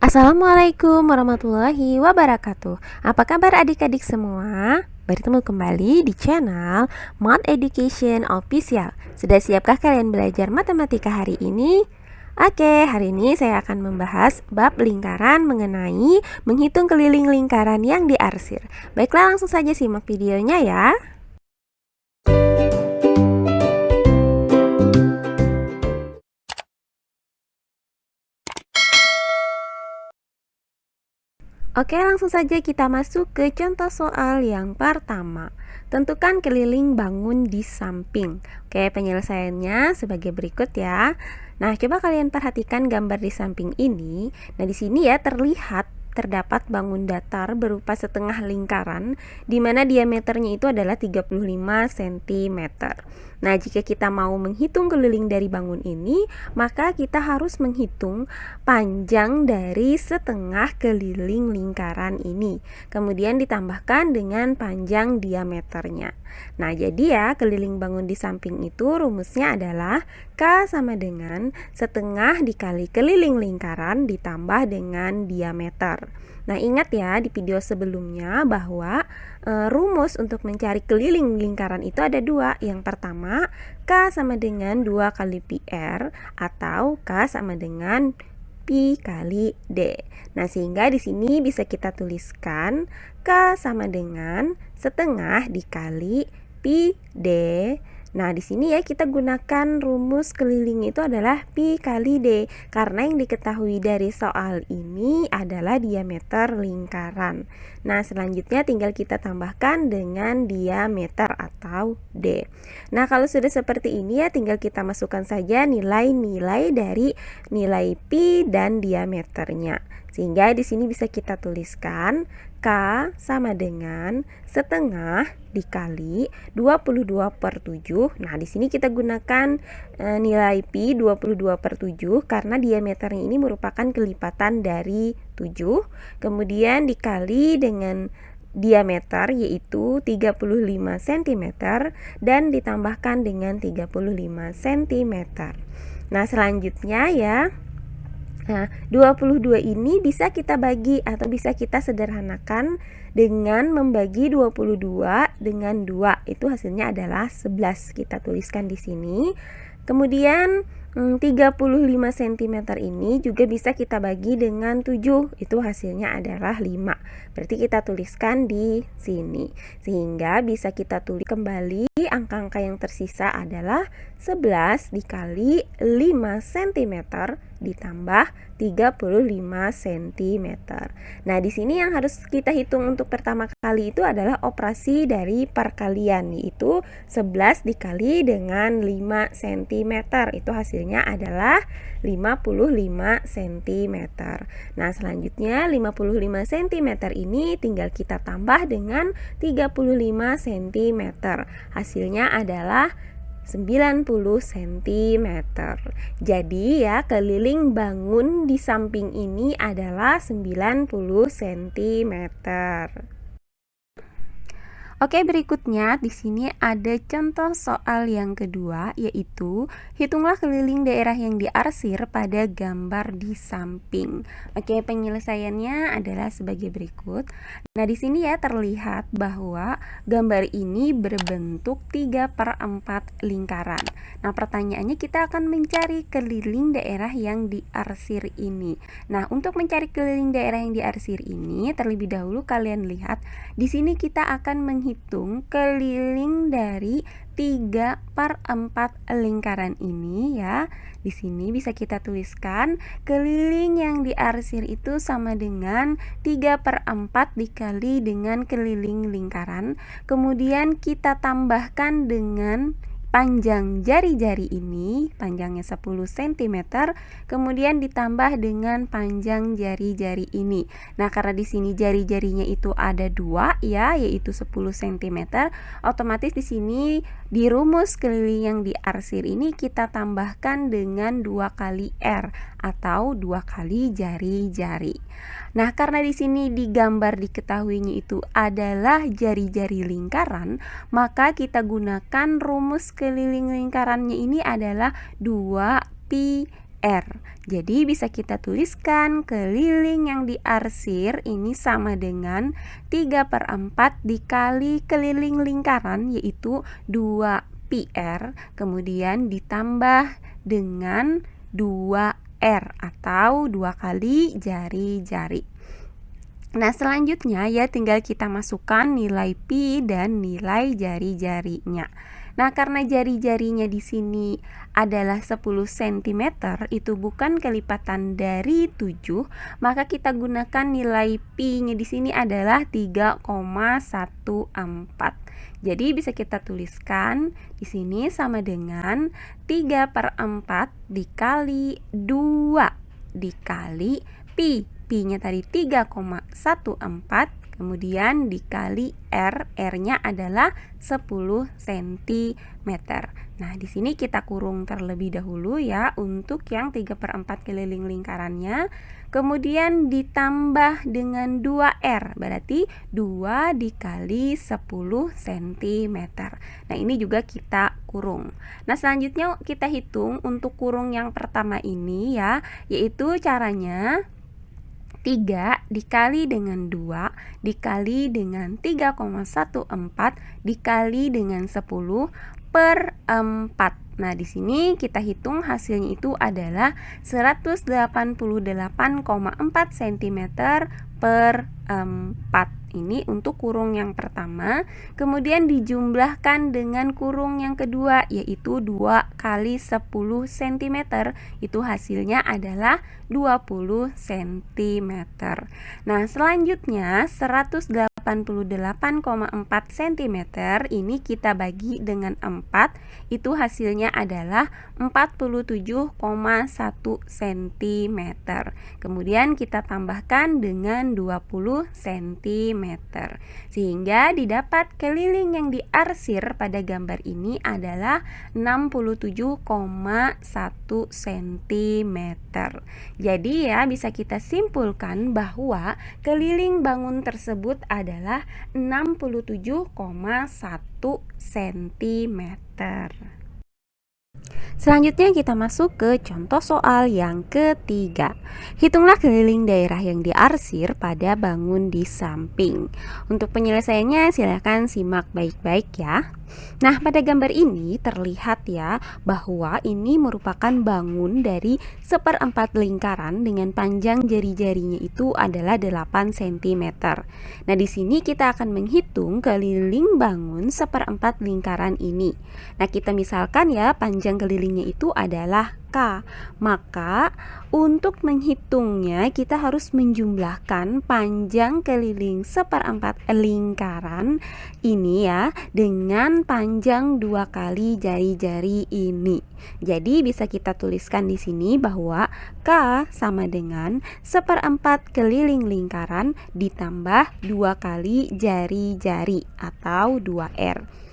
Assalamualaikum warahmatullahi wabarakatuh. Apa kabar adik-adik semua? Bertemu kembali di channel Math Education Official. Sudah siapkah kalian belajar matematika hari ini? Oke, hari ini saya akan membahas bab lingkaran mengenai menghitung keliling lingkaran yang diarsir. Baiklah, langsung saja simak videonya ya. Oke, langsung saja kita masuk ke contoh soal yang pertama. Tentukan keliling bangun di samping. Oke, penyelesaiannya sebagai berikut ya. Nah, coba kalian perhatikan gambar di samping ini. Nah, di sini ya terdapat bangun datar berupa setengah lingkaran di mana diameternya itu adalah 35 cm. Nah, jika kita mau menghitung keliling dari bangun ini, maka kita harus menghitung panjang dari setengah keliling lingkaran ini. Kemudian ditambahkan dengan panjang diameternya. Nah, jadi ya keliling bangun di samping itu rumusnya adalah K sama dengan setengah dikali keliling lingkaran ditambah dengan diameter. Nah, ingat ya di video sebelumnya bahwa rumus untuk mencari keliling lingkaran itu ada dua. Yang pertama, K sama dengan 2 kali PR atau K sama dengan Pi kali D. Nah, sehingga di sini bisa kita tuliskan K sama dengan setengah dikali Pi D. Nah, di sini ya kita gunakan rumus keliling itu adalah Pi kali D karena yang diketahui dari soal ini adalah diameter lingkaran. Nah, selanjutnya tinggal kita tambahkan dengan diameter atau D. Nah, kalau sudah seperti ini ya tinggal kita masukkan saja nilai-nilai dari nilai Pi dan diameternya. Sehingga di sini bisa kita tuliskan K sama dengan setengah dikali 22/7. Nah, di sini kita gunakan nilai Pi 22/7 karena diameternya ini merupakan kelipatan dari 7. Kemudian dikali dengan diameter yaitu 35 cm dan ditambahkan dengan 35 cm. Nah, selanjutnya ya. Nah, 22 ini bisa kita bagi atau bisa kita sederhanakan dengan membagi 22 dengan 2. Itu hasilnya adalah 11. Kita tuliskan di sini. Kemudian 35 cm ini juga bisa kita bagi dengan 7. Itu hasilnya adalah 5. Berarti kita tuliskan di sini. Sehingga bisa kita tulis kembali angka-angka yang tersisa adalah 11 dikali 5 cm ditambah 35 cm. Nah, di sini yang harus kita hitung untuk pertama kali itu adalah operasi dari perkalian, yaitu 11 dikali dengan 5 cm. Itu hasilnya adalah 55 cm. Nah, selanjutnya 55 cm ini tinggal kita tambah dengan 35 cm. Hasilnya adalah 90 cm. Jadi ya keliling bangun di samping ini adalah 90 cm. Oke, berikutnya di sini ada contoh soal yang kedua, yaitu hitunglah keliling daerah yang diarsir pada gambar di samping. Oke, penyelesaiannya adalah sebagai berikut. Nah, di sini ya terlihat bahwa gambar ini berbentuk 3/4 lingkaran. Nah, pertanyaannya kita akan mencari keliling daerah yang diarsir ini. Nah, untuk mencari keliling daerah yang diarsir ini, terlebih dahulu kalian lihat di sini kita akan menghitung keliling dari 3/4 lingkaran ini ya. Di sini bisa kita tuliskan keliling yang diarsir itu sama dengan 3/4 dikali dengan keliling lingkaran. Kemudian kita tambahkan dengan panjang jari-jari ini, panjangnya 10 cm, kemudian ditambah dengan panjang jari-jari ini. Nah, karena di sini jari-jarinya itu ada 2 ya, yaitu 10 cm, otomatis di sini di rumus keliling yang diarsir ini kita tambahkan dengan 2 kali R atau 2 kali jari-jari. Nah, karena di sini di gambar diketahuinya itu adalah jari-jari lingkaran, maka kita gunakan rumus keliling lingkarannya ini adalah 2 pi R. Jadi bisa kita tuliskan keliling yang diarsir ini sama dengan 3/4 dikali keliling lingkaran, yaitu 2πr, kemudian ditambah dengan 2R atau 2 kali jari-jari. Nah, selanjutnya ya tinggal kita masukkan nilai pi dan nilai jari-jarinya. Nah, karena jari-jarinya di sini adalah 10 cm, itu bukan kelipatan dari 7, maka kita gunakan nilai pi-nya di sini adalah 3,14. Jadi bisa kita tuliskan di sini sama dengan 3/4 dikali 2 dikali pi. Pi-nya tadi 3,14, kemudian dikali R, R-nya adalah 10 cm. Nah, di sini kita kurung terlebih dahulu ya untuk yang 3/4 keliling lingkarannya. Kemudian ditambah dengan 2R, berarti 2 dikali 10 cm. Nah, ini juga kita kurung. Nah, selanjutnya kita hitung untuk kurung yang pertama ini ya, yaitu caranya 3 dikali dengan 2 dikali dengan 3,14 dikali dengan 10/4. Nah, di sini kita hitung hasilnya itu adalah 188,4 cm/4. Ini untuk kurung yang pertama. Kemudian dijumlahkan dengan kurung yang kedua, yaitu 2 kali 10 cm. Itu hasilnya adalah 20 cm. Nah, selanjutnya 188,4 cm ini kita bagi dengan 4. Itu hasilnya adalah 47,1 cm. Kemudian kita tambahkan dengan 20 cm. Sehingga didapat keliling yang diarsir pada gambar ini adalah 67,1 cm. Jadi ya bisa kita simpulkan bahwa keliling bangun tersebut adalah 67,1 cm. Selanjutnya kita masuk ke contoh soal yang ketiga. Hitunglah keliling daerah yang diarsir pada bangun di samping. Untuk penyelesaiannya silakan simak baik-baik ya. Nah, pada gambar ini terlihat ya bahwa ini merupakan bangun dari 1/4 lingkaran dengan panjang jari-jarinya itu adalah 8 cm. Nah, di sini kita akan menghitung keliling bangun 1/4 lingkaran ini. Nah, kita misalkan ya panjang kelilingnya itu adalah K. Maka untuk menghitungnya kita harus menjumlahkan panjang keliling 1/4 lingkaran ini ya dengan panjang 2 kali jari-jari ini. Jadi bisa kita tuliskan di sini bahwa K sama dengan 1/4 keliling lingkaran ditambah 2 kali jari-jari atau 2R.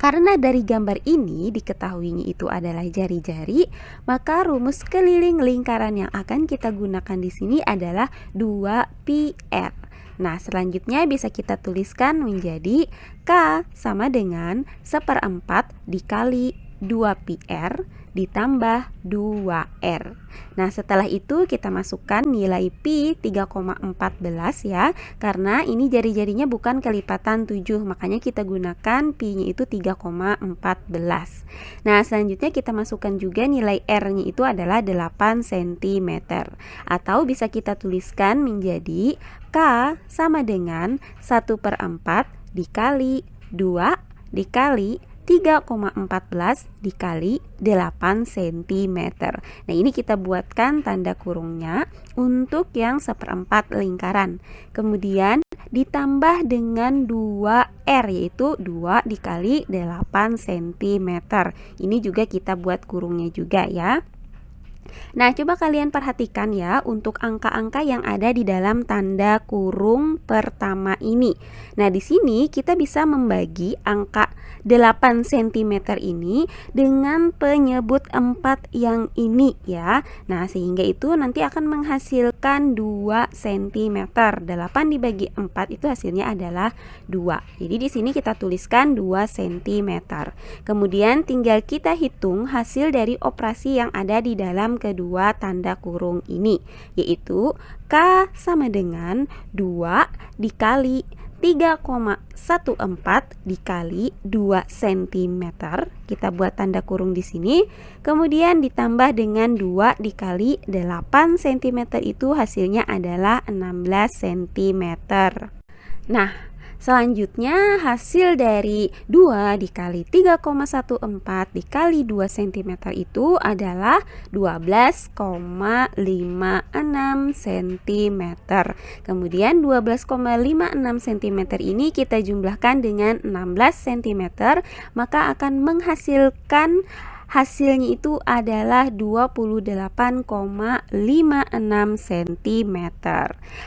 Karena dari gambar ini diketahuinya itu adalah jari-jari, maka rumus keliling lingkaran yang akan kita gunakan di sini adalah 2πr. Nah, selanjutnya bisa kita tuliskan menjadi K sama dengan 1/4 dikali 2πr ditambah 2R. Nah, setelah itu kita masukkan nilai pi 3,14 ya. Karena ini jari-jarinya bukan kelipatan 7, makanya kita gunakan pi-nya itu 3,14. Nah, selanjutnya kita masukkan juga nilai R-nya itu adalah 8 cm. Atau bisa kita tuliskan menjadi K sama dengan 1/4 dikali 2 dikali 3,14 dikali 8 cm. Nah, ini kita buatkan tanda kurungnya untuk yang 1/4 lingkaran. Kemudian ditambah dengan 2R, yaitu 2 dikali 8 cm. Ini juga kita buat kurungnya juga ya. Nah, coba kalian perhatikan ya untuk angka-angka yang ada di dalam tanda kurung pertama ini. Nah, di sini kita bisa membagi angka 8 cm ini dengan penyebut 4 yang ini ya. Nah, sehingga itu nanti akan menghasilkan 2 cm. 8 dibagi 4 itu hasilnya adalah 2. Jadi di sini kita tuliskan 2 cm. Kemudian tinggal kita hitung hasil dari operasi yang ada di dalam kedua tanda kurung ini, yaitu K sama dengan 2 dikali 3,14 dikali 2 cm. Kita buat tanda kurung di sini. Kemudian ditambah dengan 2 dikali 8 cm, itu hasilnya adalah 16 cm. Nah, selanjutnya hasil dari 2 dikali 3,14 dikali 2 cm itu adalah 12,56 cm. Kemudian 12,56 cm ini kita jumlahkan dengan 16 cm, maka akan menghasilkan hasilnya itu adalah 28,56 cm.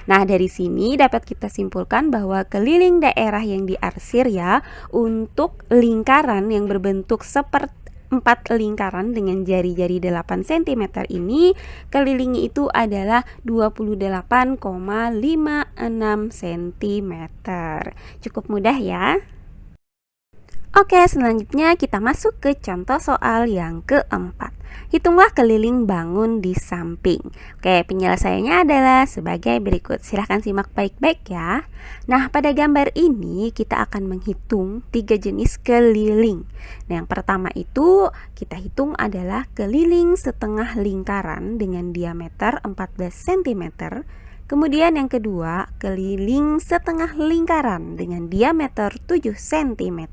Nah, dari sini dapat kita simpulkan bahwa keliling daerah yang diarsir ya, untuk lingkaran yang berbentuk seperti 4 lingkaran dengan jari-jari 8 cm ini, kelilingnya itu adalah 28,56 cm. Cukup mudah ya. Oke, selanjutnya kita masuk ke contoh soal yang keempat. Hitunglah keliling bangun di samping. Oke, penyelesaiannya adalah sebagai berikut. Silahkan simak baik-baik ya. Nah, pada gambar ini kita akan menghitung 3 jenis keliling. Nah, yang pertama itu kita hitung adalah keliling setengah lingkaran dengan diameter 14 cm. Kemudian yang kedua, keliling setengah lingkaran dengan diameter 7 cm.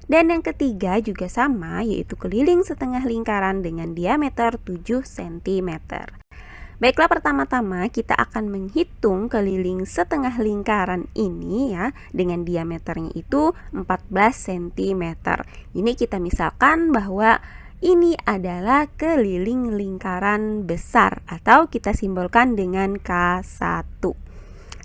Dan yang ketiga juga sama, yaitu keliling setengah lingkaran dengan diameter 7 cm. Baiklah, pertama-tama kita akan menghitung keliling setengah lingkaran ini ya, dengan diameternya itu 14 cm. Ini kita misalkan bahwa ini adalah keliling lingkaran besar atau kita simbolkan dengan K1.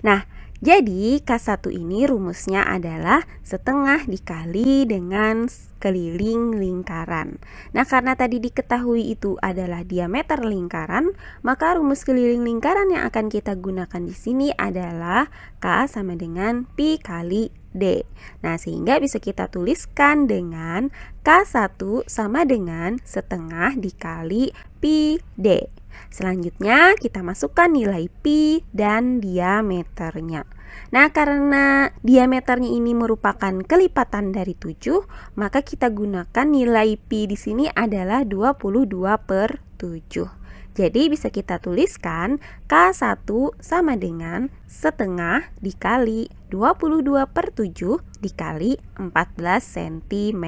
Nah, jadi K1 ini rumusnya adalah setengah dikali dengan keliling lingkaran. Nah, karena tadi diketahui itu adalah diameter lingkaran, maka rumus keliling lingkaran yang akan kita gunakan di sini adalah K sama dengan Pi kali D. Nah, sehingga bisa kita tuliskan dengan K1 sama dengan setengah dikali Pi D. Selanjutnya kita masukkan nilai pi dan diameternya. Nah, karena diameternya ini merupakan kelipatan dari 7, maka kita gunakan nilai pi di sini adalah 22/7. Jadi bisa kita tuliskan K1 sama dengan setengah dikali 22/7 dikali 14 cm.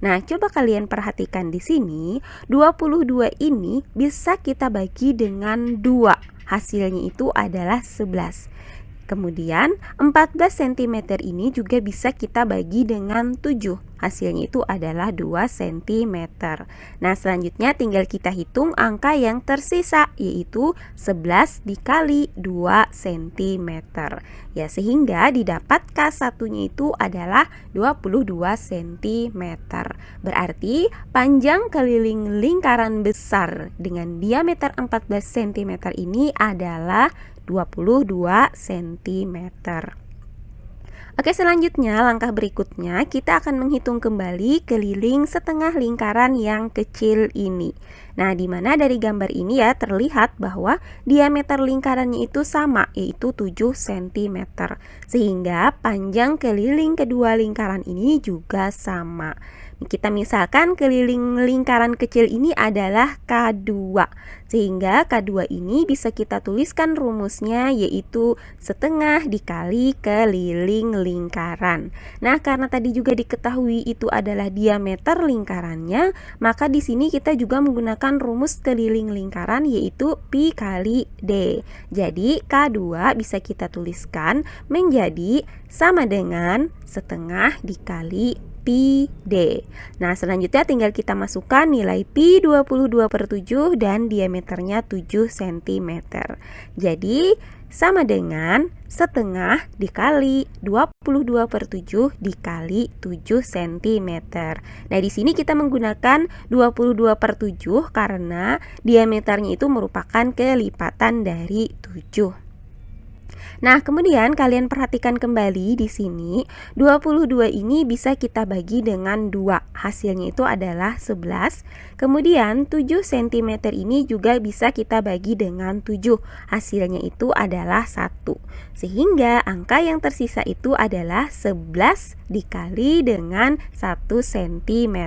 Nah, coba kalian perhatikan di sini, 22 ini bisa kita bagi dengan 2. Hasilnya itu adalah 11. Kemudian 14 cm ini juga bisa kita bagi dengan 7. Hasilnya itu adalah 2 cm. Nah, selanjutnya tinggal kita hitung angka yang tersisa, yaitu 11 dikali 2 cm. Ya, sehingga didapat K1-nya itu adalah 22 cm. Berarti panjang keliling lingkaran besar dengan diameter 14 cm ini adalah 22 cm. Oke, selanjutnya langkah berikutnya kita akan menghitung kembali keliling setengah lingkaran yang kecil ini. Nah, di mana dari gambar ini ya terlihat bahwa diameter lingkarannya itu sama, yaitu 7 cm. Sehingga panjang keliling kedua lingkaran ini juga sama. Kita misalkan keliling lingkaran kecil ini adalah K2, sehingga K2 ini bisa kita tuliskan rumusnya, yaitu setengah dikali keliling lingkaran. Nah, karena tadi juga diketahui itu adalah diameter lingkarannya, maka di sini kita juga menggunakan rumus keliling lingkaran, yaitu Pi kali D. Jadi K2 bisa kita tuliskan menjadi sama dengan setengah dikali Pi D. Nah, selanjutnya tinggal kita masukkan nilai Pi 22/7 dan diameternya 7 cm. Jadi sama dengan setengah dikali 22/7 dikali 7 cm. Nah, di sini kita menggunakan 22/7 karena diameternya itu merupakan kelipatan dari 7. Nah, kemudian kalian perhatikan kembali di sini, 22 ini bisa kita bagi dengan 2. Hasilnya itu adalah 11. Kemudian 7 cm ini juga bisa kita bagi dengan 7. Hasilnya itu adalah 1. Sehingga angka yang tersisa itu adalah 11 dikali dengan 1 cm.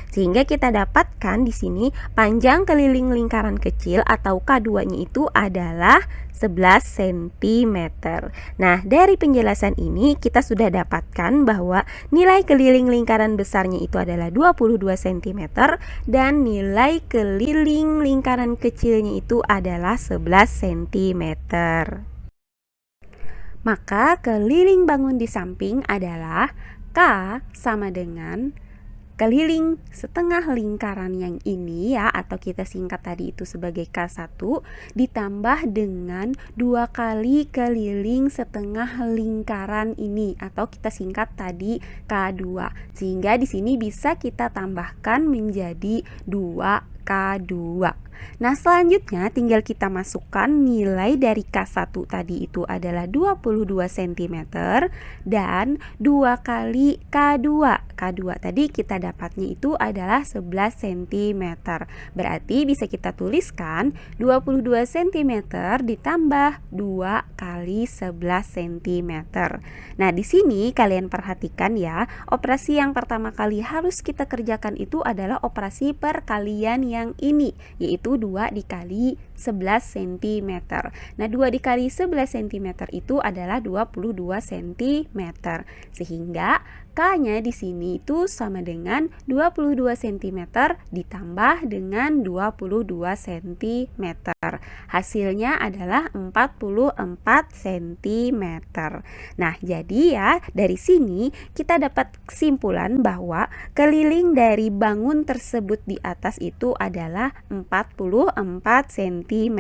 Sehingga kita dapatkan di sini panjang keliling lingkaran kecil atau K2-nya itu adalah 11 cm. Nah, dari penjelasan ini kita sudah dapatkan bahwa nilai keliling lingkaran besarnya itu adalah 22 cm dan nilai keliling lingkaran kecilnya itu adalah 11 cm. Maka keliling bangun di samping adalah K sama dengan keliling setengah lingkaran yang ini ya, atau kita singkat tadi itu sebagai K1 ditambah dengan 2 kali keliling setengah lingkaran ini, atau kita singkat tadi K2. Sehingga di sini bisa kita tambahkan menjadi 2K2. Nah, selanjutnya tinggal kita masukkan nilai dari K1 tadi itu adalah 22 cm dan 2 kali K2. K2 tadi kita dapatnya itu adalah 11 cm. Berarti bisa kita tuliskan 22 cm ditambah 2 kali 11 cm. Nah, di sini kalian perhatikan ya, operasi yang pertama kali harus kita kerjakan itu adalah operasi perkalian yang ini, yaitu 2 dikali 11 cm. Nah, 2 dikali 11 cm itu adalah 22 cm. Sehingga K-nya di sini itu sama dengan 22 cm ditambah dengan 22 cm. Hasilnya adalah 44 cm. Nah, jadi ya dari sini kita dapat kesimpulan bahwa keliling dari bangun tersebut di atas itu adalah 44 cm.